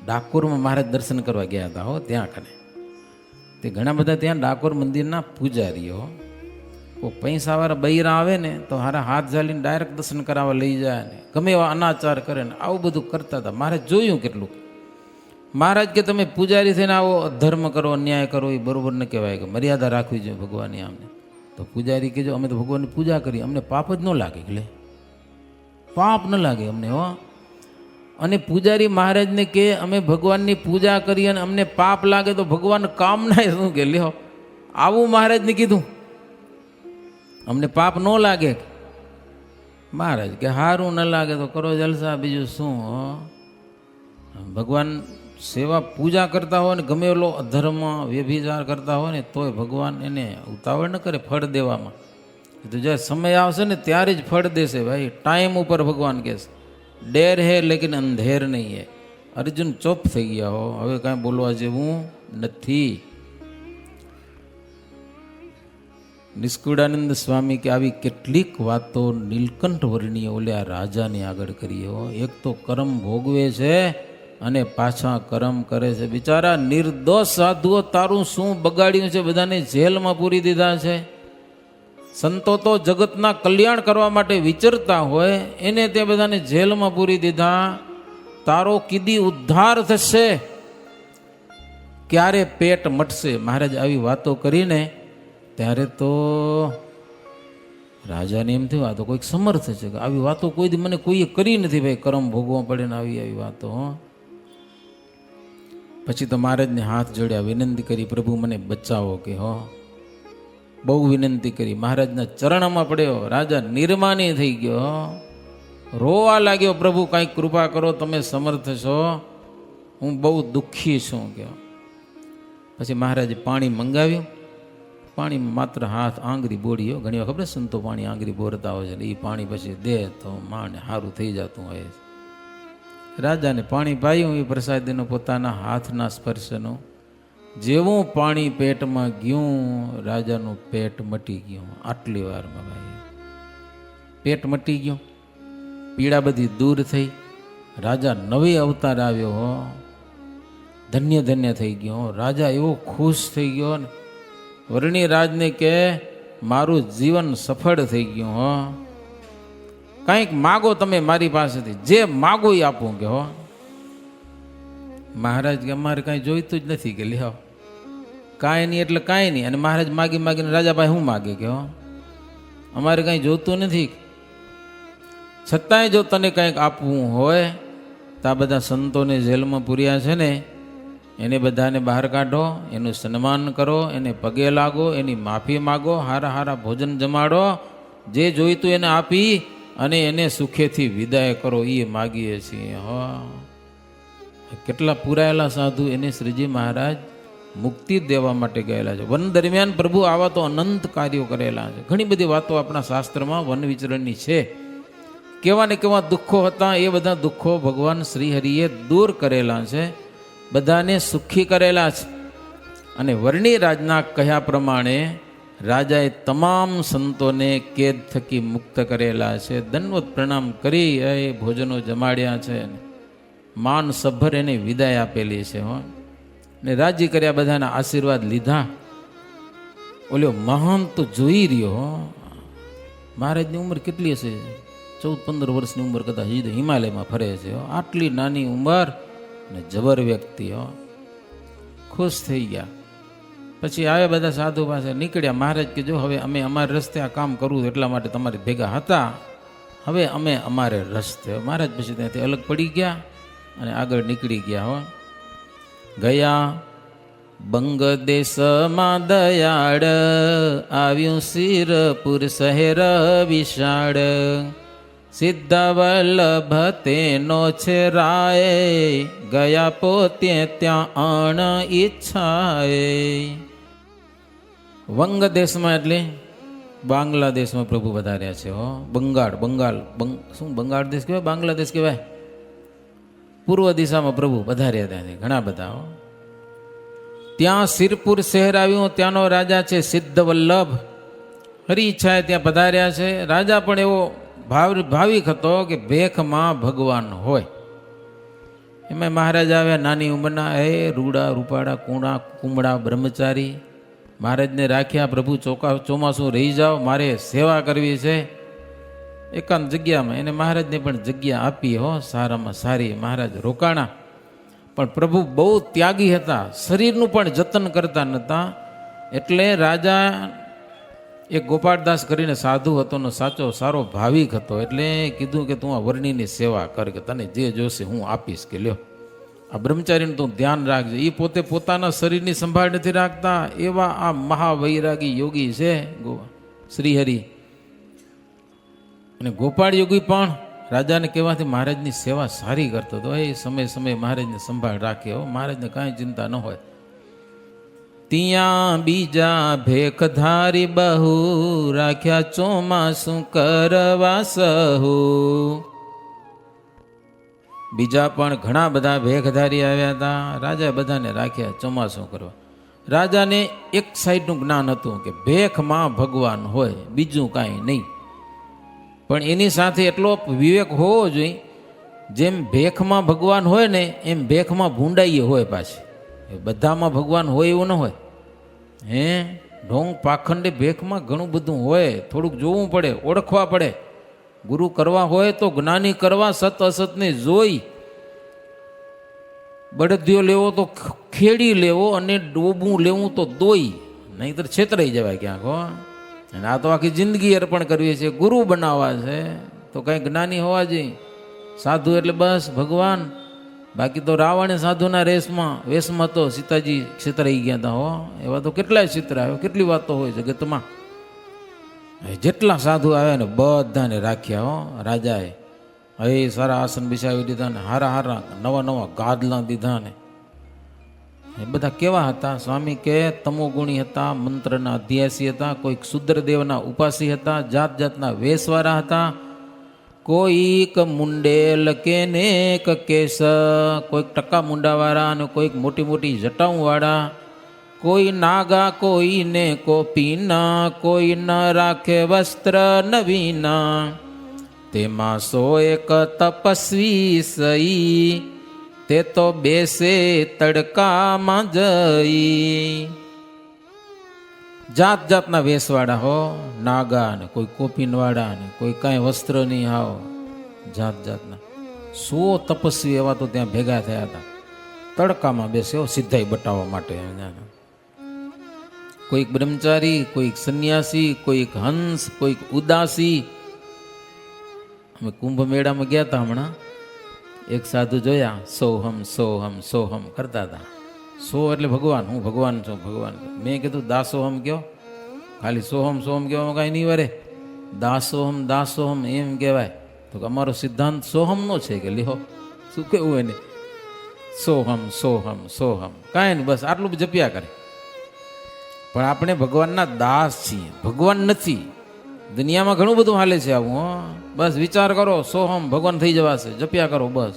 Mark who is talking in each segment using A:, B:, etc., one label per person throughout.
A: ડાકોરમાં મહારાજ દર્શન કરવા ગયા હતા હો ત્યાં કને. તે ઘણા બધા ત્યાં ડાકોર મંદિરના પૂજારીઓ કોઈ પૈસાવાળા બૈરા આવે ને તો હારા હાથ ઝાલીને ડાયરેક્ટ દર્શન કરાવવા લઈ જાય ને ગમે એવા અનાચાર કરે ને આવું બધું કરતા હતા. મહારાજ જોયું કેટલું. મહારાજ કે તમે પૂજારી થઈને આવો અધર્મ કરો અન્યાય કરો એ બરોબર ન કહેવાય, કે મર્યાદા રાખવી જોઈએ ભગવાનની. આમને તો પૂજારી કહેજો અમે તો ભગવાનની પૂજા કરી, અમને પાપ જ ન લાગે, એટલે પાપ ન લાગે અમને હો. અને પૂજારી મહારાજને કે અમે ભગવાનની પૂજા કરી અને અમને પાપ લાગે તો ભગવાન કામ ના શું કે લ્યો, આવું મહારાજને કીધું અમને પાપ ન લાગે. મહારાજ કે સારું ન લાગે તો કરો જલસા, બીજું શું. ભગવાન સેવા પૂજા કરતા હોય ને ગમે એટલો અધર્મ વ્યભિચાર કરતા હોય ને તોય ભગવાન એને ઉતાવળ ન કરે ફળ દેવામાં. તો જ્યારે સમય આવશે ને ત્યારે જ ફળ દેશે ભાઈ. ટાઈમ ઉપર ભગવાન કહેશે ડેર હે લેકિન અંધેર નહીં હે. અર્જુન ચોપ થઈ ગયા હો, હવે કાંઈ બોલવા જેવું નથી. નિષ્કુળાનંદ સ્વામી કે આવી કેટલીક વાતો નીલકંઠ વર્ણીય ઓલ્યા રાજાને આગળ કરી હો. એક તો કર્મ ભોગવે છે અને પાછા કર્મ કરે છે. બિચારા નિર્દોષ સાધુઓ તારું શું બગાડ્યું છે, બધાને જેલમાં પૂરી દીધા છે. સંતો તો જગતના કલ્યાણ કરવા માટે વિચરતા હોય એને તે બધાને જેલમાં પૂરી દીધા. તારો કીધી ઉદ્ધાર થશે, ક્યારે પેટ મટશે. મહારાજ આવી વાતો કરીને ત્યારે તો રાજાને એમ થયું આ તો કોઈક સમર્થ છે, કે આવી વાતો કોઈ દી મને કોઈએ કરી નથી ભાઈ, કર્મ ભોગવવા પડે ને આવી વાતો. પછી તો મહારાજને હાથ જોડ્યા, વિનંતી કરી પ્રભુ મને બચાવો કે હો. બહુ વિનંતી કરી, મહારાજના ચરણમાં પડ્યો. રાજા નિર્માની થઈ ગયો, રોવા લાગ્યો, પ્રભુ કાંઈક કૃપા કરો, તમે સમર્થ છો, હું બહુ દુઃખી છું કે. પછી મહારાજે પાણી મંગાવ્યું. પાણીમાં માત્ર હાથ આંગળી બોળીઓ. ઘણી વાર ખબર સંતો પાણી આંગળી બોરતા હોય છે, એ પાણી પછી દે તો માને સારું થઈ જતું હોય છે. રાજાને પાણી પાયું એ પ્રસાદીનો પોતાના હાથના સ્પર્શનો. જેવું પાણી પેટમાં ગયું રાજાનું પેટ મટી ગયું. આટલી વારમાં ભાઈ પેટ મટી ગયું, પીડા બધી દૂર થઈ. રાજા નવી અવતાર આવ્યો હો, ધન્ય ધન્ય થઈ ગયો. રાજા એવો ખુશ થઈ ગયો ને વર્ણી રાજને કે મારું જીવન સફળ થઈ ગયું હો. કંઈક માગો તમે મારી પાસેથી, જે માગો એ આપું કે હો. મહારાજ કે અમારે કાંઈ જોઈતું જ નથી કે લ્યો કાંઈ નહીં એટલે કાંઈ નહીં. અને મહારાજ માગી માગીને રાજાભાઈ શું માગે કે હો અમારે કાંઈ જોતું નથી. છતાંય જો તને કંઈક આપવું હોય તો આ બધા સંતોને જેલમાં પૂર્યા છે ને એને બધાને બહાર કાઢો, એનું સન્માન કરો, એને પગે લાગો, એની માફી માગો, હારા હારા ભોજન જમાડો, જે જોઈતું એને આપી અને એને સુખેથી વિદાય કરો, એ માગીએ છીએ હો. કેટલા પુરાયેલા સાધુ એને શ્રીજી મહારાજ મુક્તિ દેવા માટે ગયેલા છે. વન દરમિયાન પ્રભુ આવા તો અનંત કાર્યો કરેલા છે. ઘણી બધી વાતો આપણા શાસ્ત્રમાં વન વિચરણની છે. કેવા ને કેવા દુઃખો હતા એ બધા દુઃખો ભગવાન શ્રી હરિએ દૂર કરેલા છે, બધાને સુખી કરેલા છે. અને વર્ણી રાજના કહ્યા પ્રમાણે રાજાએ તમામ સંતોને કેદ થકી મુક્ત કરેલા છે. દંડવત પ્રણામ કરી એ ભોજનો જમાડ્યા છે, માન સભર એને વિદાય આપેલી છે હો. ને રાજી કર્યા, બધાના આશીર્વાદ લીધા. ઓલ્યો મહાન તો જોઈ રહ્યો હો. મહારાજની ઉંમર કેટલી હશે? 14-15 વર્ષની ઉંમર કદાચ હિમાલયમાં ફરે છે. આટલી નાની ઉંમર ને જબર વ્યક્તિ હો. ખુશ થઈ ગયા. પછી આવ્યા બધા સાધુ પાસે નીકળ્યા. મહારાજ કે જો હવે અમે અમારે રસ્તે આ કામ કરવું એટલા માટે તમારી ભેગા હતા, હવે અમે અમારે રસ્તે. મહારાજ પછી ત્યાંથી અલગ પડી ગયા અને આગળ નીકળી ગયા હો. ગયા બંગ દેશમાં દયાળ આવ્યું સિરપુર શહેર વિશાળ. સિદ્ધ વલ્લભ તેનો છે રાય ગયા પોતે ત્યાં અણ ઈચ્છાએ. વંગ દેશમાં એટલે બાંગ્લાદેશમાં પ્રભુ વધાર્યા છે હો. બંગાળ શું બંગાળ દેશ કહેવાય, બાંગ્લાદેશ કહેવાય. પૂર્વ દિશામાં પ્રભુ વધાર્યા ત્યાંથી ઘણા બધા હો. ત્યાં સિરપુર શહેર આવ્યું. ત્યાંનો રાજા છે સિદ્ધ વલ્લભ. હરિ ઈચ્છાએ ત્યાં પધાર્યા છે. રાજા પણ એવો ભાવિક હતો કે ભેખમાં ભગવાન હોય એમાં મહારાજ આવ્યા નાની ઉંમરના, રૂડા રૂપાડા કુણા કુમળા બ્રહ્મચારી. મહારાજને રાખ્યા, પ્રભુ ચોમાસું રહી જાઓ, મારે સેવા કરવી છે. એકાંત જગ્યામાં એને મહારાજને પણ જગ્યા આપી, હો, સારામાં સારી. મહારાજ રોકાણા, પણ પ્રભુ બહુ ત્યાગી હતા, શરીરનું પણ જતન કરતા નહોતા. એટલે રાજા એક ગોપાળદાસ કરીને સાધુ હતો ને સાચો સારો ભાવિક હતો. એટલે કીધું કે તું આ વર્ણિની સેવા કર, કે તને જે જોશે હું આપીશ, કે લ્યો આ બ્રહ્મચારીનું તું ધ્યાન રાખજે. એ પોતે પોતાના શરીરની સંભાળ નથી રાખતા, એવા આ મહાવૈરાગી યોગી છે શ્રીહરિ. અને ગોપાળ યોગી પણ રાજાને કહેવાથી મહારાજની સેવા સારી કરતો હતો. એ સમય સમયે મહારાજને સંભાળ રાખે, હો, મહારાજને કાંઈ ચિંતા ન હોય. ત્યાં બીજા ભેખધારી બહુ, રાખ્યા ચોમાસું કરવા સહુ. બીજા પણ ઘણા બધા ભેખધારી આવ્યા હતા. રાજા બધાને રાખ્યા ચોમાસું કરવા. રાજાને એક સાઈડનું જ્ઞાન હતું કે ભેખમાં ભગવાન હોય, બીજું કાંઈ નહીં. પણ એની સાથે એટલો વિવેક હોવો જોઈએ, જેમ ભેખમાં ભગવાન હોય ને એમ ભેખમાં ભૂંડાઈએ હોય પાછી. બધામાં ભગવાન હોય એવું ન હોય. ઢોંગ પાખંડે ભેખમાં ઘણું બધું હોય, થોડુંક જોવું પડે, ઓળખવા પડે. ગુરુ કરવા હોય તો જ્ઞાની કરવા, સત અસતને જોઈ. બળદિયો લેવો તો ખેડી લેવો, અને ડોબું લેવું તો દોઈ, નહીંતર છેતરાઈ જવાય ક્યાંક. હો, અને આ તો આખી જિંદગી અર્પણ કરવી છે, ગુરુ બનાવવા છે, તો કંઈ જ્ઞાની હોવા જોઈએ. સાધુ એટલે બસ ભગવાન. બાકી તો રાવણે સાધુના વેશમાં તો સીતાજી છેતરાઈ ગયા હતા. હો, એવા તો કેટલાય ચિત્ર આવ્યો, કેટલી વાતો હોય જગતમાં. જેટલા સાધુ આવ્યા ને બધાને રાખ્યા. હો, રાજાએ હવે સારા આસન બિછાવી દીધા ને હારા હારા નવા નવા ગાદલા દીધા ને. એ બધા કેવા હતા? સ્વામી કે તમોગુણી હતા, મંત્રના અધ્યાસી હતા, કોઈક શુદ્રદેવના ઉપાસી હતા, જાત જાતના વેશવાળા હતા. કોઈક મુંડેલ કે નેક કેસ, કોઈક ટકા મુંડાવાળા અને કોઈક મોટી મોટી જટાઉવાળા. કોઈ નાગા કોઈને કોપીના, કોઈ ન રાખે વસ્ત્ર નવીના. તેમાં 101 તપસ્વી સઈ, તે તો બેસે તડકામાં જઈ. જાત જાતના વેશવાળા, હો, નાગા ને કોઈ કોપીનવાળા ને કોઈ કાંઈ વસ્ત્ર નહીં, હાવ જાત જાતના. 100 તપસ્વી એવા તો ત્યાં ભેગા થયા હતા, તડકામાં બેસે, સિદ્ધાઈ બતાવવા માટે. કોઈક બ્રહ્મચારી, કોઈક સંન્યાસી, કોઈક હંસ, કોઈક ઉદાસી. અમે કુંભ મેળામાં ગયા હતા હમણાં, એક સાધુ જોયા, સોહમ સોહમ સોહમ કરતા હતા. સો એટલે ભગવાન, હું ભગવાન છું, ભગવાન. મેં કીધું દાસોહમ કયો, ખાલી સોહમ સોહમ કહેવામાં કાંઈ નહીં વરે, દાસોહમ દાસોહમ એમ કહેવાય. તો અમારો સિદ્ધાંત સોહમનો છે, કે લ્યો શું કહેવું એને, સોહમ સોહમ સોહમ, કાંઈ નહીં, બસ આટલું જપ્યા કરે. પણ આપણે ભગવાનના દાસ છીએ, ભગવાન નથી. દુનિયામાં ઘણું બધું હાલે છે આવું. હો, બસ વિચાર કરો, સોહમ ભગવાન થઈ જવાશે, જપ્યા કરો, બસ.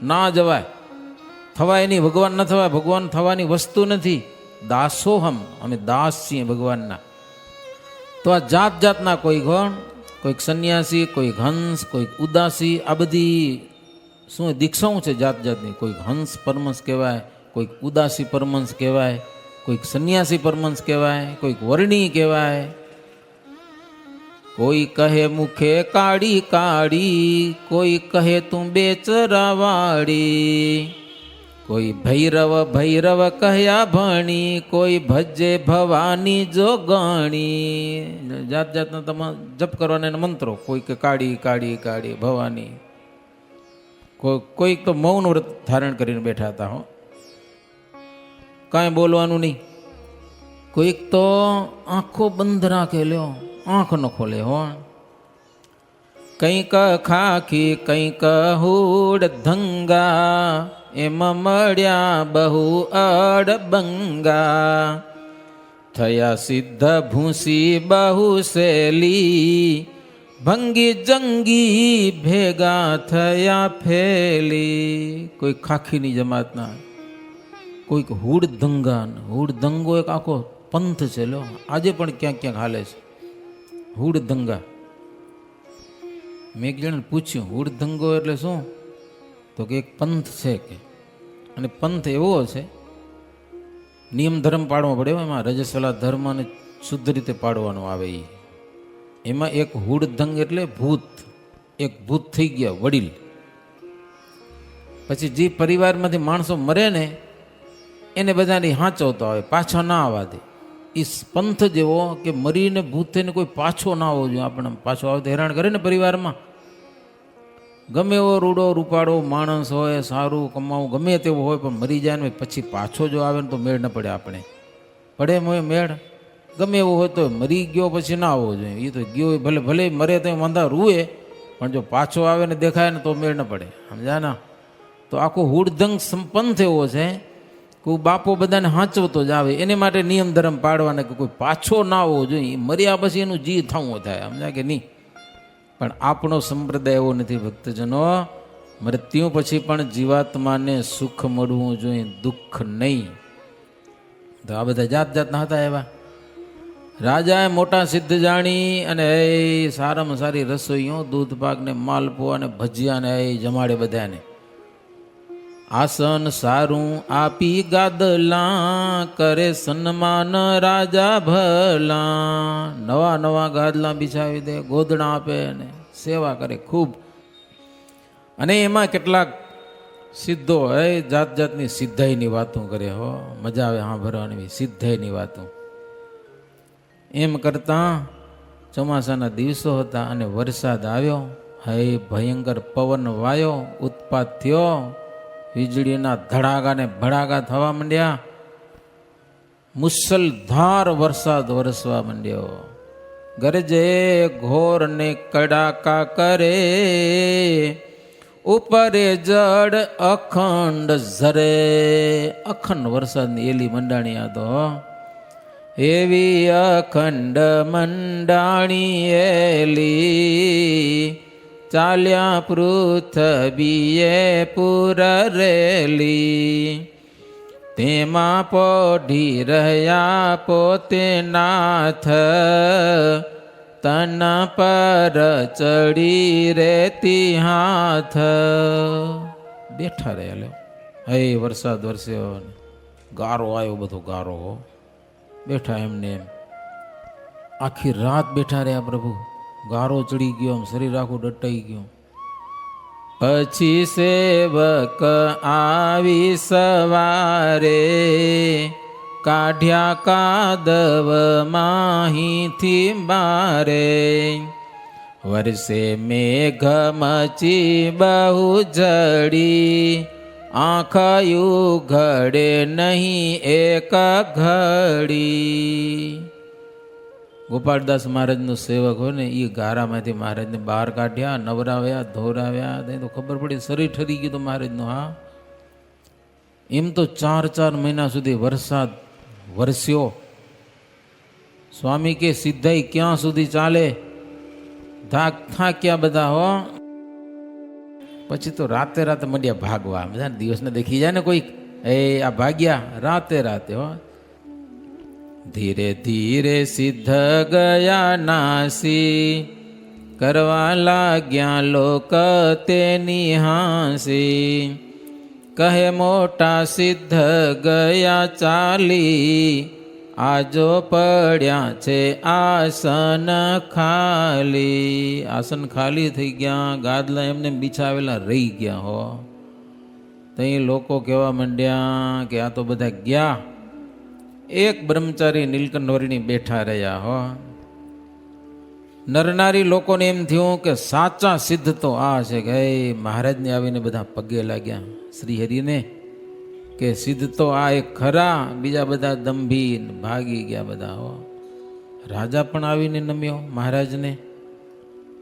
A: ના જવાય, થવાય નહીં, ભગવાન ન થવાય. ભગવાન થવાની વસ્તુ નથી. દાસોહમ, અમે દાસ છીએ ભગવાનના. તો આ જાત જાતના કોઈ ગણ, કોઈક સંન્યાસી, કોઈક હંસ, કોઈક ઉદાસી, આ બધી શું દીક્ષાઓ છે જાત જાતની. કોઈક હંસ પરમંશ કહેવાય, કોઈક ઉદાસી પરમંશ કહેવાય, કોઈક સંન્યાસી પરમંશ કહેવાય, કોઈક વર્ણી કહેવાય. કોઈ કહે મુખે કાળી કાળી, કોઈ કહે તું બેચરાવાળી. કોઈ ભૈરવ ભૈરવ કહ્યા ભણી, કોઈ ભજે ભવાની જોગણી. જાત જાતના તમે જપ કરવાના મંત્રો. કોઈક કાળી કાળી કાળી ભવાની. કોઈક તો મૌન વ્રત ધારણ કરીને બેઠા હતા. હો, કાંઈ બોલવાનું નહીં. કોઈક તો આંખો બંધ રાખે, લ્યો આંખ ન ખોલે. હો, કંઈક ખાખી કંઈક હુડ ધંગા, એમાં મળ્યા બહુ અડબંગા. થયા સિદ્ધ ભૂસી બહુ શેલી, ભંગી જંગી ભેગા થયા ફેલી. કોઈ ખાખીની જમાતના, કોઈક હુડ દંગા. હુડ દંગો એક આખો પંથ છે, લો આજે પણ ક્યાંક ક્યાંક હાલે છે, હુડ દંગા. મેં એક જણાને પૂછ્યું હુડ દંગો એટલે શું? તો કે એક પંથ છે, કે અને પંથ એવો છે, નિયમ ધર્મ પાડવો પડે, એમાં રજસ્વલા ધર્મને શુદ્ધ રીતે પાડવાનો આવે. એમાં એક હુડધંગ એટલે ભૂત, એક ભૂત થઈ ગયા વડીલ. પછી જે પરિવારમાંથી માણસો મરે ને એને બધાની હાંચવતો આવે, પાછા ના આવવા દે. એ પંથ જેવો કે મરીને ભૂત થઈને કોઈ પાછો ના આવવો જોઈએ. આપણે પાછો આવે તો હેરાન કરે ને પરિવારમાં. ગમે એવો રૂડો રૂપાળો માણસ હોય, સારું કમાવું ગમે તેવો હોય, પણ મરી જાય ને પછી પાછો જો આવે ને તો મેળ ન પડે. આપણે પડે મેળ. ગમે એવો હોય તો મરી ગયો પછી ના આવવો જોઈએ. એ તો ગયો ભલે ભલે મરે તો વાંધા રૂએ, પણ જો પાછો આવે ને દેખાય ને તો મેળ ન પડે. સમજ્યા ના? તો આખો હુડધંગ પંથ એવો છે કે બાપો બધાને હાંચવતો જ આવે. એને માટે નિયમ ધર્મ પાડવાના કે કોઈ પાછો ના આવવો જોઈએ. મર્યા પછી એનું જી થવું થાય. સમજ્યા કે નહીં? પણ આપણો સંપ્રદાય એવો નથી ભક્તજનો. મૃત્યુ પછી પણ જીવાત્માને સુખ મળવું જોઈએ, દુઃખ નહીં. તો આ બધા જાત જાતના હતા એવા. રાજાએ મોટા સિદ્ધ જાણી અને એ સારામાં સારી રસોઈઓ, દૂધ પાક ને માલપો અને ભજીયા ને એ જમાડે બધાને. આસન સારું આપી ગાદલા, કરે સન્માન રાજા ભલા. નવા નવા ગાદલા બિછાવી દે, ગોદડા આપે ને સેવા કરે ખૂબ. અને એમાં કેટલાક સિદ્ધો જાત જાતની સિદ્ધાઈની વાતો કરે. હો, મજા આવે સાંભળવાની સિદ્ધાઈની વાતો. એમ કરતા ચોમાસાના દિવસો હતા અને વરસાદ આવ્યો. હે ભયંકર પવન વાયો, ઉત્પાત થયો, વીજળીના ધડાકા ને ભડાકા થવા માંડ્યા, મુસલધાર વરસાદ વરસવા માંડ્યો. ગરજે ઘોર ને કડાકા કરે, ઉપરે જડ અખંડ ઝરે. અખંડ વરસાદની એલી મંડાણી આ તો. એવી અખંડ મંડાણી એલી, ચાલ્યા પૃથ્વીએ પુરરેલી. તેમાં પોઢી રહ્યા પોતે નાથ, તન પર ચડી રેતી હાથ. બેઠા રહ્યા લો. હે વરસાદ વરસ્યો, ગારો આવ્યો, બધો ગારો. બેઠા એમને એમ આખી રાત બેઠા રહ્યા પ્રભુ. ગારો ચડી ગયો, શરીર આખું ડટાઈ ગયું. પછી સેવક આવી સવારે, કાઢ્યા કાદવ માહીથી બારે. વર્ષે મેઘ મચી બહુ જડી, આંખયું ઘડે નહીં એક ઘડી. ગોપાળદાસ મહારાજનો સેવક હોય ને એ ગારામાંથી મહારાજને બહાર કાઢ્યા, નવરાવ્યા, ધોરાવ્યા. ત્યાં તો ખબર પડી શરીર ઠરી ગયું તો મહારાજનું. હા, એમ તો 4 મહિના સુધી વરસાદ વરસ્યો. સ્વામી કે સિદ્ધાઈ ક્યાં સુધી ચાલે? થાક્યા બધા. હો, પછી તો રાતે મંડ્યા ભાગવા. બધા દિવસને દેખી જાય ને કોઈક, આ ભાગ્યા રાતે. હો, ધીરે ધીરે સિદ્ધ ગયા નાસી, કરવા લાગ્યા લોક તેની હાંસી. કહે મોટા સિદ્ધ ગયા ચાલી, આજો પડ્યા છે આસન ખાલી. આસન ખાલી થઈ ગયા, ગાદલા એમને બિછાવેલા રહી ગયા. હો, તઈ લોકો કહેવા માંડ્યા કે આ તો બધા ગયા. એક બ્રહ્મચારી નીલકંઠ બેઠા રહ્યા. હો, નરનારી લોકોને એમ થયું કે સાચા સિદ્ધ તો આ છે. કે મહારાજને આવીને બધા પગે લાગ્યા શ્રી હરિને કે સિદ્ધ તો આ એક ખરા, બીજા બધા દંભી ભાગી ગયા બધા. હો, રાજા પણ આવીને નમ્યો મહારાજને.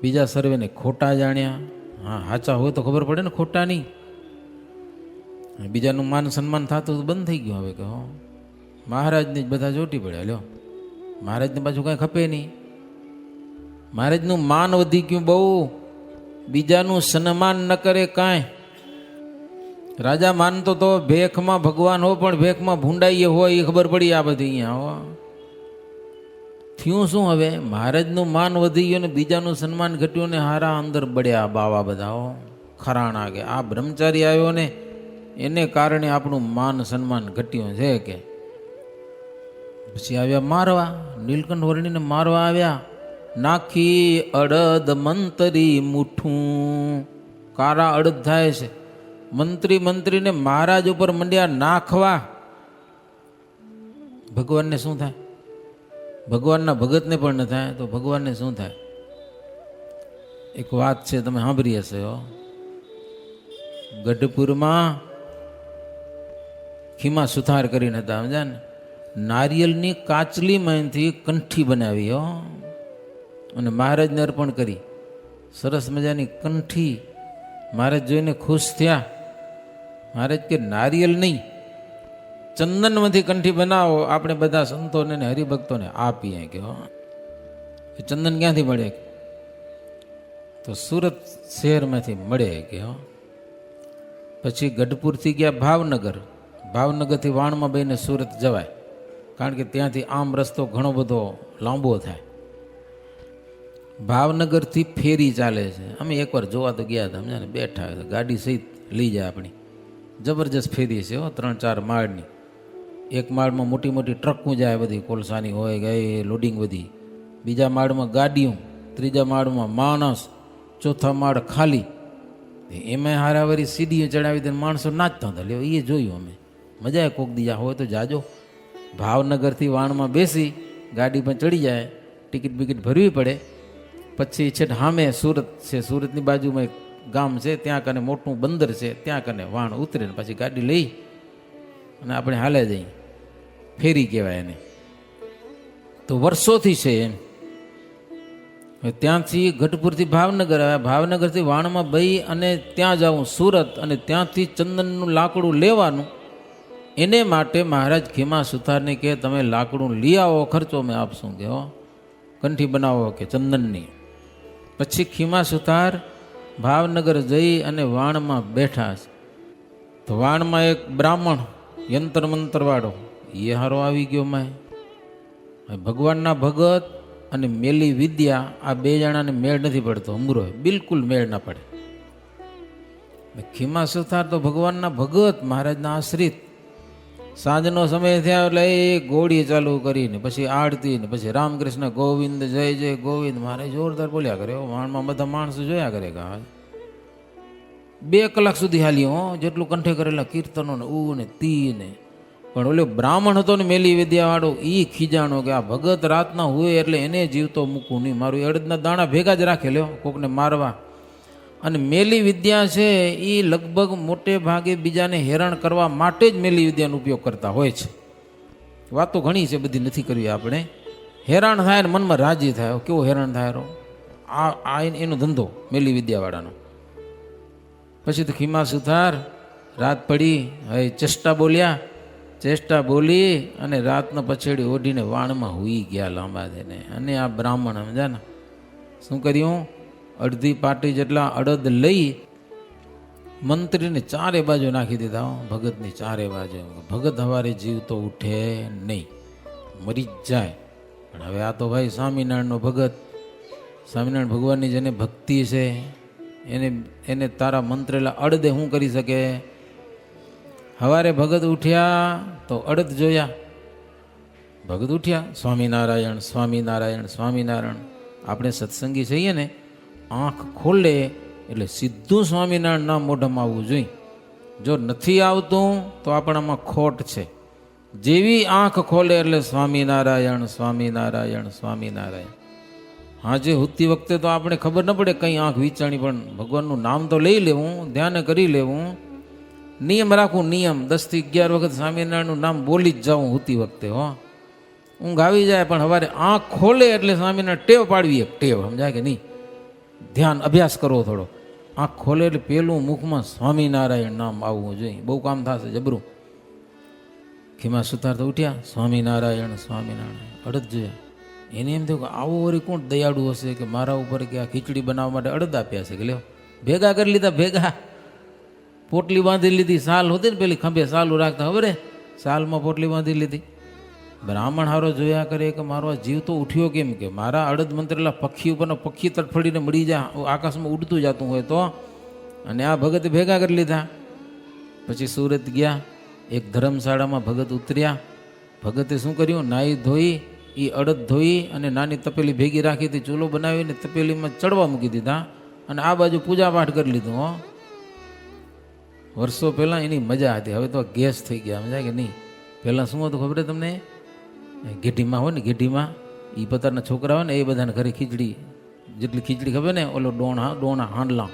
A: બીજા સર્વેને ખોટા જાણ્યા. હા, સાચા હોય તો ખબર પડે ને, ખોટા નહીં. બીજાનું માન સન્માન થતું બંધ થઈ ગયું હવે. કે હો, મહારાજને જ બધા ચોટી પડ્યા. લ્યો, મહારાજને પાછું કાંઈ ખપે નહીં. મહારાજનું માન વધી ગયું બહુ. બીજાનું સન્માન ન કરે કાંઈ. રાજા માનતો તો ભેખમાં ભગવાન હો, પણ ભેખમાં ભૂંડાઈએ હોય એ ખબર પડી આ બધી. અહીંયા હો, થયું શું હવે? મહારાજનું માન વધી ગયું ને બીજાનું સન્માન ઘટ્યું ને હારા અંદર બળ્યા બાવા બધા. હો, ખરાણા કે આ બ્રહ્મચારી આવ્યો ને એને કારણે આપણું માન સન્માન ઘટ્યું છે કે પછી આવ્યા મારવા, નીલકંઠ વર્ણીને મારવા આવ્યા. નાખી અડદ મંતરી મુઠ્ઠું, કારા અડદ થાય છે. મંત્રીને મહારાજ ઉપર મંડ્યા નાખવા. ભગવાનને શું થાય? ભગવાનના ભગતને પણ ન થાય તો ભગવાનને શું થાય? એક વાત છે, તમે સાંભળી હશે. ગઢપુરમાં ખીમા સુથાર કરીને હતા, સમજ્યા ને? નારિયેલની કાચલીમાંથી કંઠી બનાવી અને મહારાજને અર્પણ કરી. સરસ મજાની કંઠી. મહારાજ જોઈને ખુશ થયા. મહારાજ કે નારિયેલ નહીં, ચંદનમાંથી કંઠી બનાવો, આપણે બધા સંતોને ને હરિભક્તોને આપીએ. કે ચંદન ક્યાંથી મળે? તો સુરત શહેરમાંથી મળે. કે પછી ગઢપુરથી ગયા ભાવનગર. ભાવનગરથી વાણમાં બેને સુરત જવાય, કારણ કે ત્યાંથી આમ રસ્તો ઘણો બધો લાંબો થાય. ભાવનગરથી ફેરી ચાલે છે. અમે એકવાર જોવા તો ગયા હતા, સમજ્યા ને? બેઠા ગાડી સહિત લઈ જાય આપણી. જબરજસ્ત ફેરી છે 3-4 માળની. એક માળમાં મોટી મોટી ટ્રકો જાય, બધી કોલસાની હોય ગઈ લોડિંગ બધી. બીજા માળમાં ગાડીઓ, ત્રીજા માળમાં માણસ, ચોથા માળ ખાલી. એમાં હારાવારી સીડીઓ ચડાવી દે, માણસો નાચતા હતા. લ્યો એ જોયું અમે. મજા કોક દીજા હોય તો જાજો. ભાવનગરથી વાણમાં બેસી ગાડી પર ચડી જાય, ટિકિટ બિકિટ ભરવી પડે. પછી છેટ સામે સુરત છે, સુરતની બાજુમાં એક ગામ છે, ત્યાં કને મોટું બંદર છે, ત્યાં કને વાણ ઉતરે ને પછી ગાડી લઈ અને આપણે હાલે જઈએ. ફેરી કહેવાય એને. તો વર્ષોથી છે એમ. ત્યાંથી ગઢપુરથી ભાવનગર આવ્યા, ભાવનગરથી વાણમાં ભાઈ અને ત્યાં જાઉં સુરત, અને ત્યાંથી ચંદનનું લાકડું લેવાનું. એને માટે મહારાજ ખીમા સુથારને કહે તમે લાકડું લઈ આવો, ખર્ચો મેં આપશું. કે કંઠી બનાવો કે ચંદનની. પછી ખીમા સુથાર ભાવનગર જઈ અને વાણમાં બેઠા. તો વાણમાં એક બ્રાહ્મણ યંત્ર મંત્રવાળો એ હારો આવી ગયો. મેં ભગવાનના ભગત અને મેલી વિદ્યા, આ બે જણાને મેળ નથી પડતો. અમરો બિલકુલ મેળ ના પડે. ખીમા સુથાર તો ભગવાનના ભગત, મહારાજના આશ્રિત. સાંજનો સમય થયા એટલે એ ઘોડી ચાલુ કરીને પછી આરતી ને પછી રામકૃષ્ણ ગોવિંદ જય જય ગોવિંદ મહારાજ જોરદાર બોલ્યા કરે. વાણમાં બધા માણસો જોયા કરે. 2 કલાક સુધી હાલી જેટલું કંઠે કરેલા કીર્તનો ને ઉ ને તી ને. પણ ઓલો બ્રાહ્મણ હતો ને મેલી વિદ્યા વાળો, એ ખીજાણો કે આ ભગત રાતના હોય એટલે એને જીવતો મૂકવું નહીં, મારું અડદના દાણા ભેગા જ રાખે લ્યો કોકને મારવા. અને મેલી વિદ્યા છે એ લગભગ મોટે ભાગે બીજાને હેરાન કરવા માટે જ મેલી વિદ્યાનો ઉપયોગ કરતા હોય છે. વાતો ઘણી છે, બધી નથી કરવી આપણે. હેરાન થાય ને મનમાં રાજી થાય. કેવો હેરાન થાય આ એનો ધંધો મેલી વિદ્યાવાળાનો. પછી તો ખીમા સુથાર રાત પડી, હવે ચેષ્ટા બોલ્યા. ચેષ્ટા બોલી અને રાતના પછેડી ઓઢીને વાણમાં હુઈ ગયા લાંબા થઈને. અને આ બ્રાહ્મણ સમજા ને શું કર્યું? અડધી પાટી જેટલા અડદ લઈ મંત્રીને ચારે બાજુ નાખી દીધા. ભગતની ચારે બાજુ. ભગત હવારે જીવતો ઉઠે નહીં, મરી જ જાય. પણ હવે આ તો ભાઈ સ્વામિનારાયણનો ભગત, સ્વામિનારાયણ ભગવાનની જેને ભક્તિ છે એને તારા મંત્રેલા અડદે શું કરી શકે? હવારે ભગત ઉઠ્યા તો અડદ જોયા. ભગત ઉઠ્યા, સ્વામિનારાયણ સ્વામિનારાયણ સ્વામિનારાયણ. આપણે સત્સંગી છીએ ને, આંખ ખોલે એટલે સીધું સ્વામિનારાયણ નામ મોઢામાં આવવું જોઈએ. જો નથી આવતું તો આપણામાં ખોટ છે. જેવી આંખ ખોલે એટલે સ્વામિનારાયણ સ્વામિનારાયણ સ્વામિનારાયણ. હાજે હુતી વખતે તો આપણે ખબર ન પડે કંઈ આંખ વિચારણી, પણ ભગવાનનું નામ તો લઈ લેવું, ધ્યાન કરી લેવું, નિયમ રાખવું. નિયમ 10 થી 11 વખત સ્વામિનારાયણનું નામ બોલી જ જાઉં હુતી વખતે. ઊંઘ આવી જાય પણ સવારે આંખ ખોલે એટલે સ્વામિનારાયણ ટેવ પાડવી. એક ટેવ સમજાય કે નહીં? ધ્યાન અભ્યાસ કરવો થોડો. આંખ ખોલે એટલે પેલું મુખમાં સ્વામિનારાયણ નામ આવવું જોઈએ. બહુ કામ થશે જબરું. ખીમા સુથાર તો ઉઠ્યા, સ્વામિનારાયણ સ્વામિનારાયણ. અડદ જોયા. એને એમ થયું કે આવો વળી કોણ દયાળુ હશે કે મારા ઉપર કે આ ખીચડી બનાવવા માટે અડદ આપ્યા છે. કે લ્યો ભેગા કરી લીધા. ભેગા પોટલી બાંધી લીધી. સાલ હોતી ને પેલી ખંભે સાલું રાખતા, ખબર હે? સાલમાં પોટલી બાંધી લીધી. બ્રાહ્મણ હારો જોયા કરે કે મારો આ જીવ તો ઉઠ્યો કેમ? કે મારા અડદ મંત્રેલા પક્ષી ઉપરના પક્ષી તડફડીને મળી જાય, આકાશમાં ઉડતું જતું હોય તો. અને આ ભગતે ભેગા કરી લીધા. પછી સુરત ગયા, એક ધર્મશાળામાં ભગત ઉતર્યા. ભગતે શું કર્યું? નાહી ધોઈ એ અડદ ધોઈ અને નાની તપેલી ભેગી રાખી હતી, ચૂલો બનાવીને તપેલીમાં ચડવા મૂકી દીધા અને આ બાજુ પૂજા પાઠ કરી લીધું. વર્ષો પહેલાં એની મજા હતી. હવે તો ગેસ થઈ ગયા, સમજાય કે નહીં? પહેલાં શું હતું ખબર તમને? ઘેટીમાં હોય ને, ઘેટીમાં એ પોતાના છોકરા હોય ને એ બધાને ઘરે ખીચડી, જેટલી ખીચડી ખબર ને, ઓલો ડોણા હાંડલા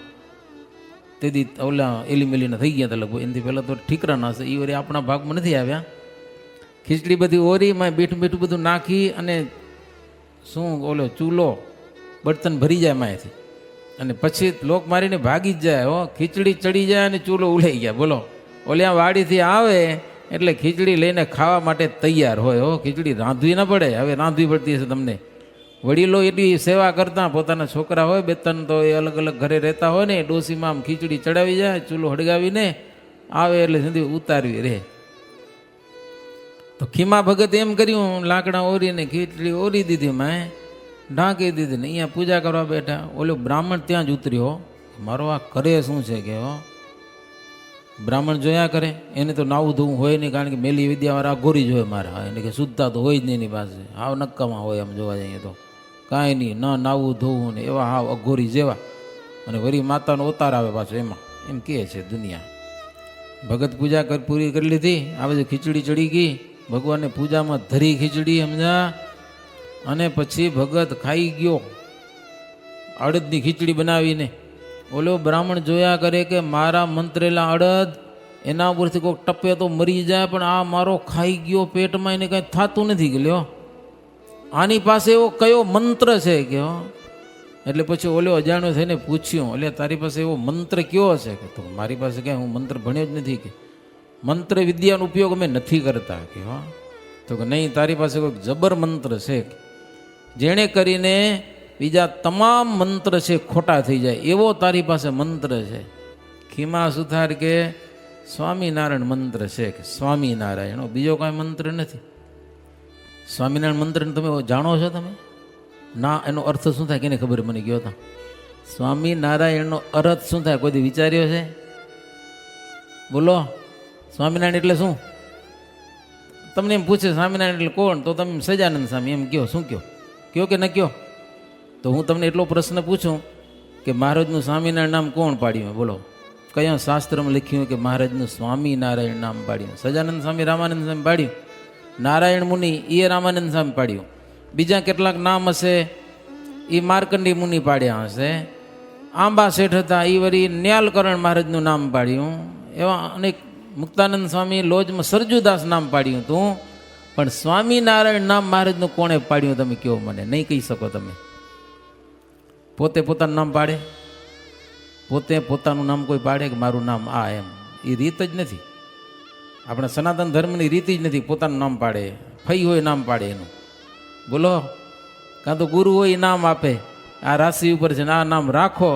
A: તેથી ઓલા એલીમેલીના થઈ ગયા હતા લગભગ. એનાથી પહેલાં તો ઠીકરા ના હશે, એ વળી આપણા ભાગમાં નથી આવ્યા. ખીચડી બધી ઓરીમાં બેઠું બેઠું બધું નાખી અને શું ઓલો ચૂલો બર્તન ભરી જાય માએથી અને પછી લોક મારીને ભાગી જ જાય. ખીચડી ચડી જાય અને ચૂલો ઉલાઈ ગયા. બોલો, ઓલ્યા વાડીથી આવે એટલે ખીચડી લઈને ખાવા માટે તૈયાર હોય. ખીચડી રાંધવી ના પડે. હવે રાંધવી પડતી હશે તમને. વડીલો એટલી સેવા કરતા, પોતાના છોકરા હોય બે ત્રણ તો એ અલગ અલગ ઘરે રહેતા હોય ને, ડોસીમાં આમ ખીચડી ચડાવી જાય, ચૂલો હળગાવીને આવે એટલે સુધી ઉતારવી રહે. તો ખીમા ભગત એમ કર્યું, લાકડા ઓરીને ખીચડી ઓરી દીધી, મેં ઢાંકી દીધી ને અહીંયા પૂજા કરવા બેઠા. ઓલો બ્રાહ્મણ ત્યાં જ ઉતર્યો. મારો આ કરે શું છે કે બ્રાહ્મણ જોયા કરે, એને તો નાવું ધોવું હોય નહીં, કારણ કે મેલી વિદ્યાવાળા અઘોરી જ હોય મારા. એને કે શુદ્ધતા તો હોય જ નહીં એની પાસે, હાવ નક્કામાં હોય આમ જોવા જઈએ તો. કાંઈ નહીં, ન નાવું ધોવું ને એવા હાવ અઘોરી જેવા. અને વળી માતાનો અવતાર આવે પાછો એમાં, એમ કહે છે દુનિયા. ભગત પૂજા પૂરી કરી લીધી, આ બધી ખીચડી ચડી ગઈ, ભગવાનને પૂજામાં ધરી ખીચડી, સમજા. અને પછી ભગત ખાઈ ગયો અડદની ખીચડી બનાવીને. ઓલો બ્રાહ્મણ જોયા કરે કે મારા મંત્રેલા અડદ એના ઉપરથી કોઈક ટપે તો મરી જાય, પણ આ મારો ખાઈ ગયો પેટમાં, એને કાંઈ થતું નથી કે લ્યો આની પાસે એવો કયો મંત્ર છે કે. એટલે પછી ઓલો અજાણ્યો થઈને પૂછ્યું, એટલે તારી પાસે એવો મંત્ર કયો છે કે? તો મારી પાસે ક્યાંય હું મંત્ર ભણ્યો જ નથી કે, મંત્ર વિદ્યાનો ઉપયોગ અમે નથી કરતા કે. તો કે નહીં, તારી પાસે કોઈક જબર મંત્ર છે જેણે કરીને બીજા તમામ મંત્ર છે ખોટા થઈ જાય, એવો તારી પાસે મંત્ર છે. ખીમા સુથાર કે સ્વામિનારાયણ મંત્ર છે કે. સ્વામિનારાયણ, બીજો કાંઈ મંત્ર નથી. સ્વામિનારાયણ મંત્રને તમે જાણો છો? તમે ના, એનો અર્થ શું થાય કેને ખબર? મને ગયો હતા. સ્વામિનારાયણનો અર્થ શું થાય કોઈ વિચાર્યો છે? બોલો, સ્વામિનારાયણ એટલે શું? તમને એમ પૂછે સ્વામિનારાયણ એટલે કોણ, તો તમે સજાનંદ સ્વામી એમ કહો. શું કયો કે ન કયો? તો હું તમને એટલો પ્રશ્ન પૂછું કે મહારાજનું સ્વામિનારાયણ નામ કોણ પાડ્યું? બોલો, કયા શાસ્ત્રમાં લખ્યું કે મહારાજનું સ્વામિનારાયણ નામ પાડ્યું? સજાનંદ સ્વામી રામાનંદ સ્વામી પાડ્યું, નારાયણ મુનિ એ રામાનંદ સ્વામી પાડ્યું, બીજા કેટલાક નામ હશે એ માર્કંડી મુનિ પાડ્યા હશે, આંબા શેઠ હતા એ વળી ન્યાલકરણ મહારાજનું નામ પાડ્યું, એવા અનેક મુક્તાનંદ સ્વામી લોજમાં સરજુદાસ નામ પાડ્યું હતું. પણ સ્વામિનારાયણ નામ મહારાજનું કોણે પાડ્યું તમે કહો મને? નહીં કહી શકો તમે. પોતે પોતાનું નામ પાડે? પોતે પોતાનું નામ કોઈ પાડે કે મારું નામ આ? એમ એ રીત જ નથી. આપણા સનાતન ધર્મની રીત જ નથી. પોતાનું નામ પાડે, ફઈ હોય નામ પાડે એનું. બોલો, કાં તો ગુરુ હોય એ નામ આપે, આ રાશિ ઉપર છે ને આ નામ રાખો,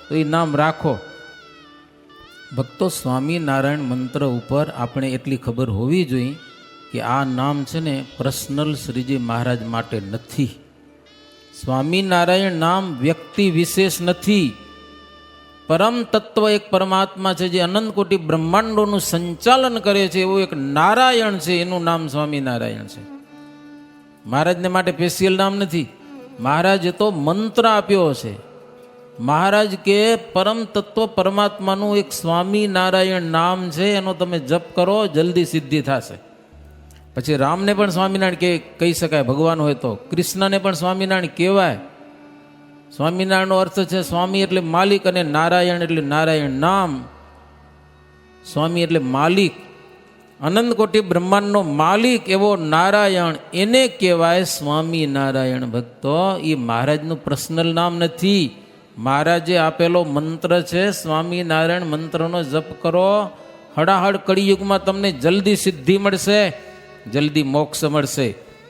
A: તો એ નામ રાખો. ભક્તો, સ્વામિનારાયણ મંત્ર ઉપર આપણે એટલી ખબર હોવી જોઈએ કે આ નામ છે ને પર્સનલ શ્રીજી મહારાજ માટે નથી. સ્વામિનારાયણ નામ વ્યક્તિ વિશેષ નથી. પરમ તત્વ એક પરમાત્મા છે જે અનંત કોટી બ્રહ્માંડોનું સંચાલન કરે છે, એવું એક નારાયણ છે, એનું નામ સ્વામિનારાયણ છે. મહારાજને માટે સ્પેશિયલ નામ નથી. મહારાજે તો મંત્ર આપ્યો છે. મહારાજ કે પરમ તત્વ પરમાત્માનું એક સ્વામિનારાયણ નામ છે, એનો તમે જપ કરો જલ્દી સિદ્ધિ થશે. પછી રામને પણ સ્વામિનારાયણ કહી શકાય, ભગવાન હોય તો. કૃષ્ણને પણ સ્વામિનારાયણ કહેવાય. સ્વામિનારાયણનો અર્થ છે સ્વામી એટલે માલિક, અને નારાયણ એટલે નારાયણ નામ. સ્વામી એટલે માલિક, અનંત કોટી બ્રહ્માંડનો માલિક એવો નારાયણ, એને કહેવાય સ્વામિનારાયણ. ભક્તો, એ મહારાજનું પર્સનલ નામ નથી. મહારાજે આપેલો મંત્ર છે. સ્વામિનારાયણ મંત્રનો જપ કરો, હડાહડ કળિયુગમાં તમને જલ્દી સિદ્ધિ મળશે, જલ્દી મોક્ષ મળશે,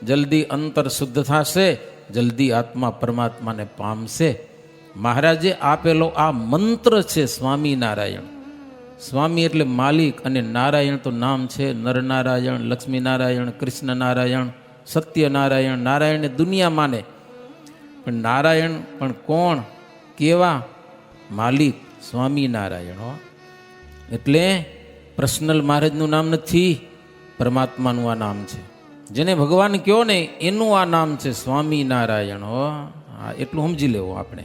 A: જલ્દી અંતર શુદ્ધ થશે, જલ્દી આત્મા પરમાત્માને પામશે. મહારાજે આપેલો આ મંત્ર છે સ્વામિનારાયણ. સ્વામી એટલે માલિક, અને નારાયણ તો નામ છે. નરનારાયણ, લક્ષ્મીનારાયણ, કૃષ્ણનારાયણ, સત્યનારાયણ. નારાયણને દુનિયા માને, પણ નારાયણ પણ કોણ, કેવા? માલિક, સ્વામિનારાયણ. એટલે પર્સનલ મહારાજનું નામ નથી, પરમાત્માનું આ નામ છે. જેને ભગવાન કહો ને એનું આ નામ છે સ્વામિનારાયણ. હો, હા, એટલું સમજી લેવું આપણે.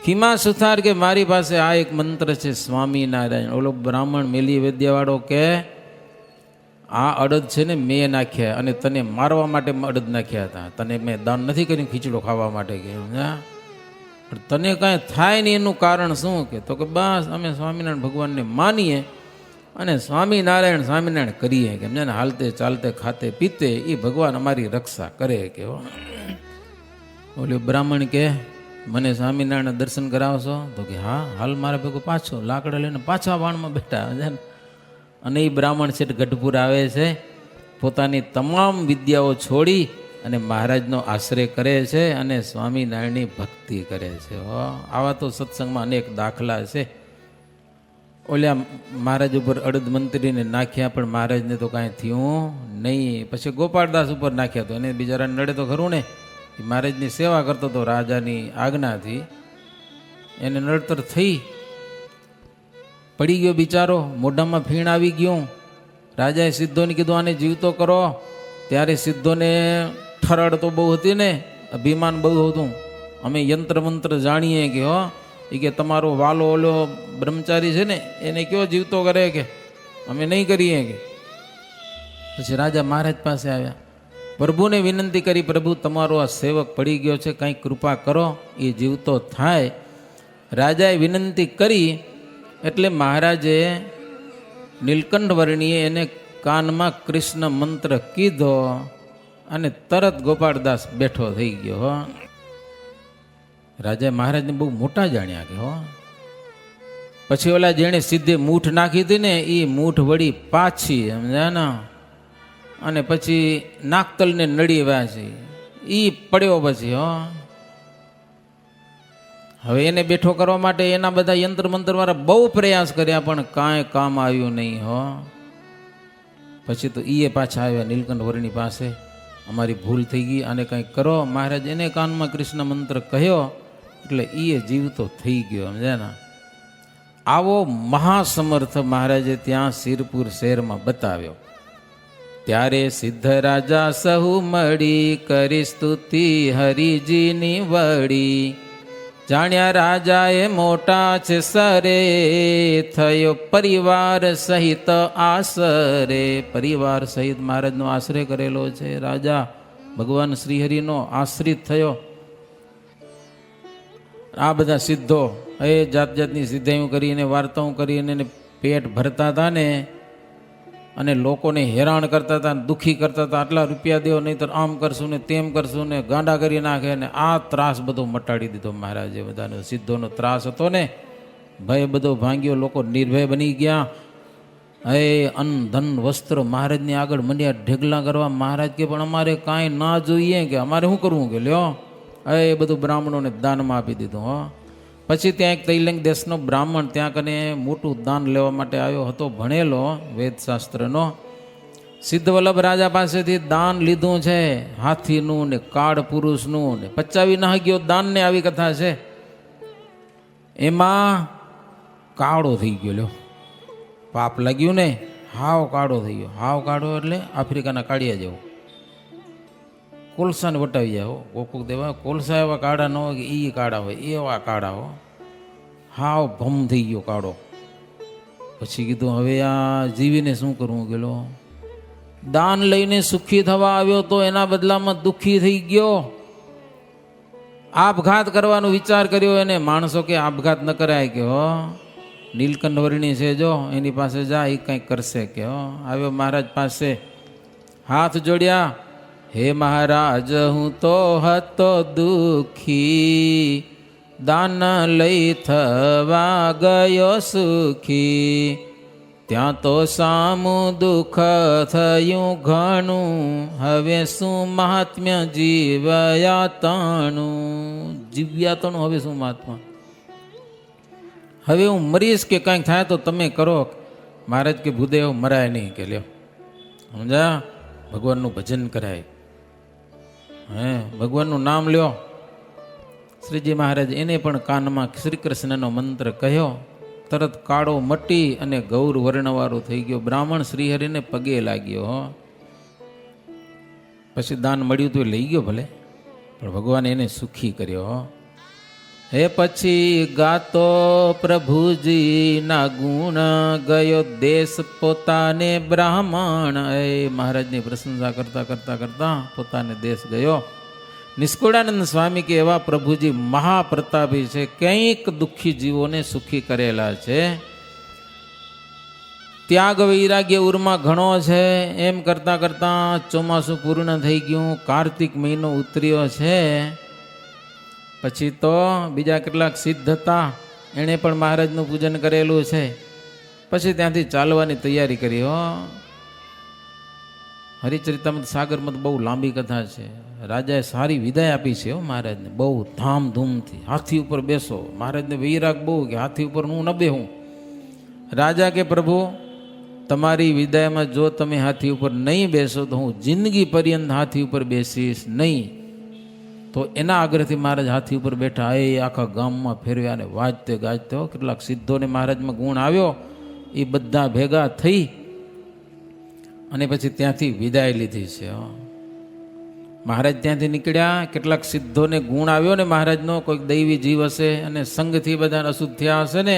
A: ખીમા સુથાર કે મારી પાસે આ એક મંત્ર છે સ્વામિનારાયણ. ઓલો બ્રાહ્મણ મેલી વેદ્યાવાળો કે આ અડદ છે ને મેં નાખ્યા અને તને મારવા માટે અડદ નાખ્યા હતા, તને મેં દાન નથી કર્યું ખીચડો ખાવા માટે કે પણ તને કાંઈ થાય નહીં એનું કારણ શું? કે તો કે બસ અમે સ્વામિનારાયણ ભગવાનને માનીએ અને સ્વામિનારાયણ કરીએ કે એમને હાલતે ચાલતે ખાતે પીતે એ ભગવાન અમારી રક્ષા કરે. કે ઓલું બ્રાહ્મણ કે મને સ્વામિનારાયણ દર્શન કરાવશો? તો કે હા હાલ મારા ભેગું પાછો લાકડા લઈને પાછા વાણમાં બેઠા. અને એ બ્રાહ્મણ છે ગઢપુર આવે છે, પોતાની તમામ વિદ્યાઓ છોડી અને મહારાજનો આશ્રય કરે છે અને સ્વામિનારાયણની ભક્તિ કરે છે. આવા તો સત્સંગમાં અનેક દાખલા છે. ઓલ્યા મહારાજ ઉપર અડદ મંત્રીને નાખ્યા પણ મહારાજને તો કાંઈ થયું નહીં. પછી ગોપાળદાસ ઉપર નાખ્યા તો એને બિચારાને નડે તો ખરું ને, મહારાજની સેવા કરતો હતો રાજાની આજ્ઞાથી, એને નડતર થઈ, પડી ગયો બિચારો, મોઢામાં ફીણ આવી ગયું. રાજાએ સિદ્ધોને કીધું આને જીવતો કરો. ત્યારે સિદ્ધોને ઠરડ તો બહુ હતી ને, અભિમાન બહુ હતું. અમે યંત્ર મંત્ર જાણીએ કે હો એ કે તમારો વાલો ઓલો બ્રહ્મચારી છે ને એને કયો જીવતો કરે કે અમે નહીં કરીએ કે. પછી રાજા મહારાજ પાસે આવ્યા, પ્રભુને વિનંતી કરી, પ્રભુ તમારો આ સેવક પડી ગયો છે, કંઈક કૃપા કરો એ જીવતો થાય. રાજાએ વિનંતી કરી એટલે મહારાજે નીલકંઠ વર્ણીએ એને કાનમાં કૃષ્ણ મંત્ર કીધો અને તરત ગોપાળદાસ બેઠો થઈ ગયો. રાજા મહારાજને બહુ મોટા જાણ્યા કે હો. પછી ઓલા જેણે સીધે મૂઠ નાખી હતી ને એ મૂઠ વળી પાછી સમજ્યા ને, અને પછી નાકતલને નડી વાંચી એ પડ્યો પછી. હવે એને બેઠો કરવા માટે એના બધા યંત્ર મંત્ર વાળા બહુ પ્રયાસ કર્યા પણ કાંઈ કામ આવ્યું નહીં. પછી તો એ પાછા આવ્યા નીલકંઠ વર્ણી પાસે, અમારી ભૂલ થઈ ગઈ, આને કંઈક કરો. મહારાજ એને કાનમાં કૃષ્ણ મંત્ર કહ્યો એટલે એ જીવતો થઈ ગયો. સમજ્યા ને. આવો મહાસમર્થ મહારાજે ત્યાં સિરપુર શહેરમાં બતાવ્યો. ત્યારે સિદ્ધ રાજા સહુ મળી કરી સ્તુતિ હરિજીની વળી. જાણ્યા રાજાએ મોટા છે સરે થયો પરિવાર સહિત આસરે. પરિવાર સહિત મહારાજનો આશ્રય કરેલો છે. રાજા ભગવાન શ્રીહરિનો આશ્રિત થયો. આ બધા સિદ્ધો એ જાત જાતની સિદ્ધાઈઓ કરીને વાર્તાઓ કરીને પેટ ભરતા હતા ને, અને લોકોને હેરાન કરતા હતા, દુઃખી કરતા હતા. આટલા રૂપિયા દેવો નહીંતર આમ કરશું ને તેમ કરશું ને ગાંડા કરી નાખે ને. આ ત્રાસ બધો મટાડી દીધો મહારાજે. બધાનો સિદ્ધોનો ત્રાસ હતો ને, ભય બધો ભાંગ્યો, લોકો નિર્ભય બની ગયા. હે અન્ન ધન વસ્ત્ર મહારાજની આગળ મંડ્યા ઢેગલા કરવા. મહારાજ કે પણ અમારે કાંઈ ના જોઈએ કે અમારે શું કરવું કે લ્યો. એ બધું બ્રાહ્મણોને દાનમાં આપી દીધું. પછી ત્યાં એક તૈલંગ દેશનો બ્રાહ્મણ ત્યાં કને મોટું દાન લેવા માટે આવ્યો હતો, ભણેલો વેદશાસ્ત્રનો. સિદ્ધવલ્લભ રાજા પાસેથી દાન લીધું છે, હાથીનું ને કાળ પુરુષનું ને, પચાવી ના ગયો દાનને. આવી કથા છે. એમાં કાળો થઈ ગયો. લ્યો પાપ લાગ્યું ને, હાવ કાળો થઈ ગયો. હાવ કાળો એટલે આફ્રિકાના કાળિયા જેવો, કોલસાને વટાવી જાય. કોક દેવા કોલસા એવા કાળા ન હોય કે એ કાળા હોય, એવા કાળા હો. હાવ ભમ થઈ ગયો કાળો. પછી કીધું હવે આ જીવીને શું કરવું? ગયેલો દાન લઈને સુખી થવા આવ્યો તો એના બદલામાં દુઃખી થઈ ગયો. આપઘાત કરવાનો વિચાર કર્યો એને. માણસો કે આપઘાત ન કરાય કે હો, નીલકંઠ વર્ણી છે જો એની પાસે જા, એ કંઈક કરશે કે હો. આવ્યો મહારાજ પાસે, હાથ જોડ્યા. હે મહારાજ હું તો હતો દુઃખી, દાન લઈ થવા ગયો સુખી. ત્યાં તો સામું દુઃખ થયું ઘણું, હવે શું મહાત્મ્ય જીવ્યા તણું. જીવ્યા તણું હવે શું મહાત્મા? હવે હું મરીશ કે કાંઈક થાય તો તમે કરો. મહારાજ કે ભૂદેવ મરાય નહીં કે લ્યો. સમજા, ભગવાનનું ભજન કરાય. ભગવાનનું નામ લ્યો. શ્રીજી મહારાજ એને પણ કાનમાં શ્રી કૃષ્ણનો મંત્ર કહ્યો. તરત કાળો મટી અને ગૌર વર્ણવાળો થઈ ગયો. બ્રાહ્મણ શ્રીહરિને પગે લાગ્યો. હો પછી દાન મળ્યું તો લઈ ગયો ભલે, પણ ભગવાને એને સુખી કર્યો. હો હે પછી ગાતો પ્રભુજી ના ગુણ, ગયો દેશ પોતાને બ્રાહ્મણ. એ મહારાજની પ્રશંસા કરતા કરતા કરતા પોતાને દેશ ગયો. નિષ્કુળાનંદ સ્વામી કે એવા પ્રભુજી મહાપ્રતાપી છે, કંઈક દુઃખી જીવોને સુખી કરેલા છે. ત્યાગ વૈરાગ્ય ઉરમાં ઘણો છે. એમ કરતા કરતા ચોમાસું પૂર્ણ થઈ ગયું, કાર્તિક મહિનો ઉતર્યો છે. પછી તો બીજા કેટલાક સિદ્ધ હતા, એણે પણ મહારાજનું પૂજન કરેલું છે. પછી ત્યાંથી ચાલવાની તૈયારી કરી. હો હરિચરિતામૃત સાગરમાં બહુ લાંબી કથા છે. રાજાએ સારી વિદાય આપી છે હો મહારાજને, બહુ ધામધૂમથી. હાથી ઉપર બેસો, મહારાજને વૈરાગ બહુ કે હાથી ઉપર હું ન બેહું. રાજા કે પ્રભુ તમારી વિદાયમાં જો તમે હાથી ઉપર નહીં બેસો તો હું જિંદગી પર્યંત હાથી ઉપર બેસીશ નહીં. તો એના આગ્રહથી મહારાજ હાથી ઉપર બેઠા. એ આખા ગામમાં ફેરવ્યા અને વાજતે ગાજતે. કેટલાક સિદ્ધોને મહારાજમાં ગુણ આવ્યો, એ બધા ભેગા થઈ અને પછી ત્યાંથી વિદાય લીધી છે. મહારાજ ત્યાંથી નીકળ્યા, કેટલાક સિદ્ધોને ગુણ આવ્યો ને મહારાજનો, કોઈક દૈવી જીવ હશે અને સંગથી બધા અશુદ્ધ થયા હશે ને,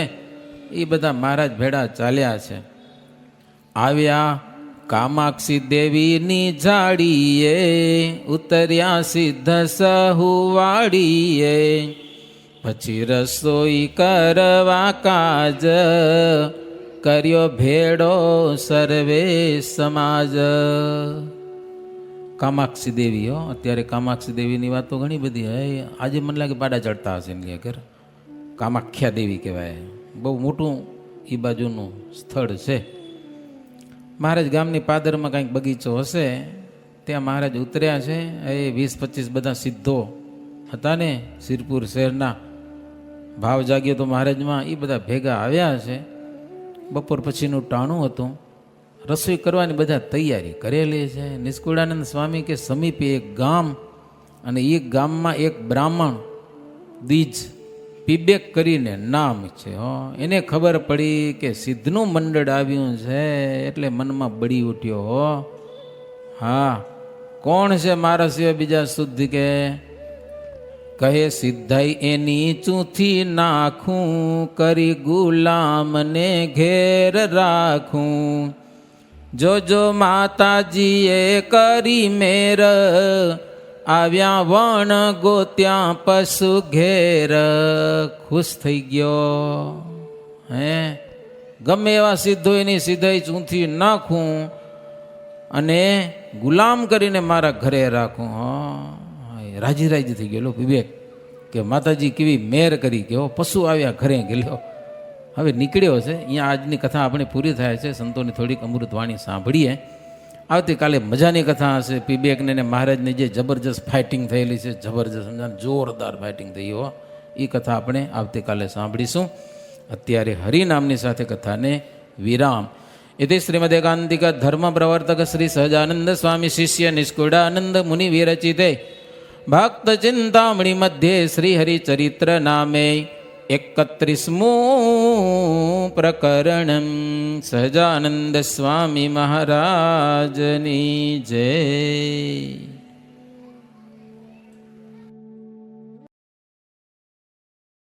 A: એ બધા મહારાજ ભેડા ચાલ્યા છે. આવ્યા કામાક્ષી દેવીની જાડીએ, ઉતર્યા સિદ્ધ સહુવાડીએ. પછી રસોઈ કરવા કાજ, કર્યો ભેડો સર્વે સમાજ. કામાક્ષી દેવી. હો અત્યારે કામાક્ષી દેવીની વાતો ઘણી બધી. હે આજે મને લાગે પાડા ચડતા હશે એમની ઘર. કામાખ્યા દેવી કહેવાય. બહુ મોટું એ બાજુનું સ્થળ છે. મહારાજ ગામની પાદરમાં કંઈક બગીચો હશે, ત્યાં મહારાજ ઉતર્યા છે. એ 20-25 બધા સિદ્ધો હતા ને સિરપુર શહેરના, ભાવ જાગ્યો તો મહારાજમાં, એ બધા ભેગા આવ્યા છે. બપોર પછીનું ટાણું હતું, રસોઈ કરવાની બધા તૈયારી કરેલી છે. નિષ્કુળાનંદ સ્વામી કે સમીપે એક ગામ, અને એ ગામમાં એક બ્રાહ્મણ દીજ પીબેક કરીને નામ છે. એને ખબર પડી કે સિદ્ધનું મંડળ આવ્યું છે, એટલે મનમાં બળી ઉઠ્યો. હો હા કોણ છે મારા સિવાય બીજા શુદ્ધ? કે કહે સિદ્ધાઈ એની ચૂથી નાખું, કરી ગુલામને ઘેર રાખું. જો માતાજીએ કરી મેર, આવ્યા વણ ગોત્યા પશુ ઘેર. ખુશ થઈ ગયો. હે ગમે એવા સિદ્ધો એની સીધાઈ ચૂંથી નાખું અને ગુલામ કરીને મારા ઘરે રાખું. રાજી રાજી થઈ ગયેલો વિવેક કે માતાજી કેવી મેર કરી ગયો, પશુ આવ્યા ઘરે ગયેલો. હવે નીકળ્યો છે. અહીંયા આજની કથા આપણે પૂરી થાય છે. સંતોની થોડીક અમૃતવાણી સાંભળીએ. આવતીકાલે મજાની કથા હશે. પીબેકને ને મહારાજની જે જબરજસ્ત ફાઇટિંગ થયેલી છે, જબરજસ્ત જોરદાર ફાઇટિંગ થઈ હો, એ કથા આપણે આવતીકાલે સાંભળીશું. અત્યારે હરિનામની સાથે કથાને વિરામ. इति श्रीमदेकांतिक धर्म प्रवर्तक श्री सहजानंद स्वामी शिष्य निष्कुळानंद मुनि विरचिते भक्त चिंतामणि मध्ये श्री हरिचरित्र नामे 31मुं प्रकरणं सहजानंद स्वामी महाराजनी जय।